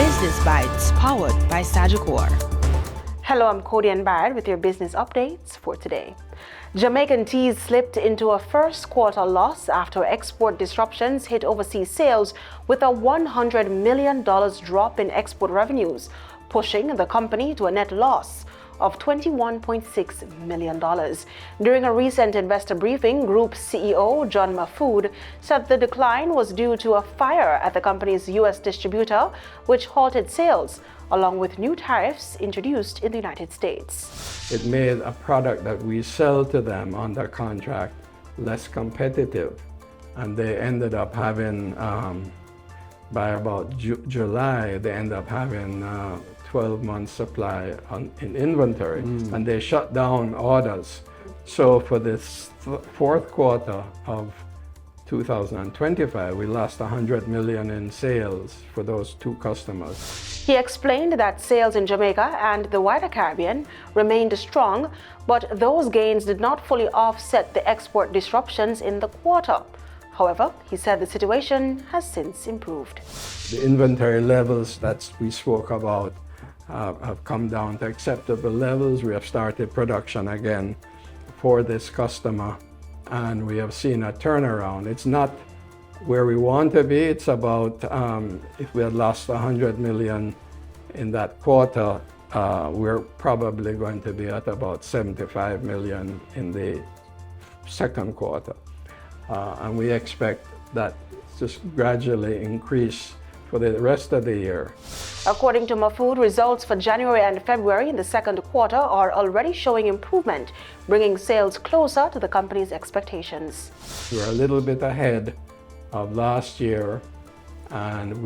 Business Bites, powered by Sagicor. Hello, I'm Cody and Barrett with your business updates for today. Jamaican teas slipped into a first quarter loss after export disruptions hit overseas sales with a $100 million drop in export revenues, pushing the company to a net loss of $21.6 million. During a recent investor briefing, Group CEO John Mahfood said the decline was due to a fire at the company's U.S. distributor, which halted sales, along with new tariffs introduced in the United States. It made a product that we sell to them under contract less competitive, and they ended up having, by about July, they ended up having 12 months supply in inventory, and they shut down orders. So for this fourth quarter of 2025, we lost $100 million in sales for those two customers. He explained that sales in Jamaica and the wider Caribbean remained strong, but those gains did not fully offset the export disruptions in the quarter. However, he said the situation has since improved. The inventory levels that we spoke about have come down to acceptable levels. We have started production again for this customer, and we have seen a turnaround. It's not where we want to be. It's about, if we had lost $100 million in that quarter, we're probably going to be at about $75 million in the second quarter. And we expect that to gradually increase for the rest of the year. According to Mahfood, results for January and February in the second quarter are already showing improvement, bringing sales closer to the company's expectations. We're a little bit ahead of last year, and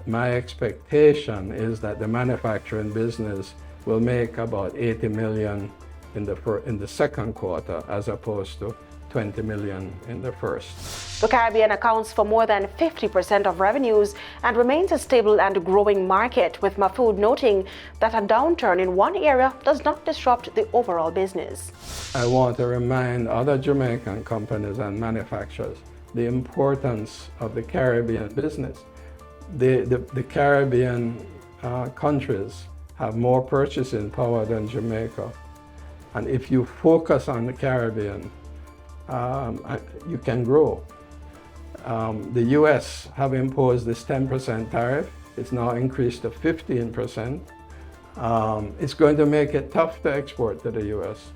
my expectation is that the manufacturing business will make about $80 million in the second quarter, as opposed to $20 million in the first. The Caribbean accounts for more than 50% of revenues and remains a stable and growing market, with Mahfood noting that a downturn in one area does not disrupt the overall business. I want to remind other Jamaican companies and manufacturers the importance of the Caribbean business. The Caribbean countries have more purchasing power than Jamaica. And if you focus on the Caribbean, you can grow. The U.S. have imposed this 10% tariff. It's now increased to 15%. It's going to make it tough to export to the U.S.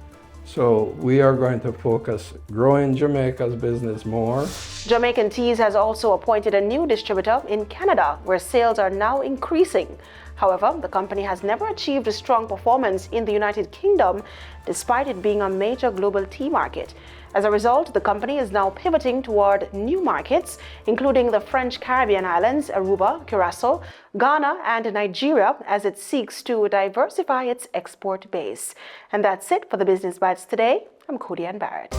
So we are going to focus growing Jamaica's business more. Jamaican Teas has also appointed a new distributor in Canada, where sales are now increasing. However, the company has never achieved a strong performance in the United Kingdom, despite it being a major global tea market. As a result, the company is now pivoting toward new markets, including the French Caribbean islands, Aruba, Curacao, Ghana, and Nigeria, as it seeks to diversify its export base. And that's it for the Business Bites today. I'm Cody Ann Barrett.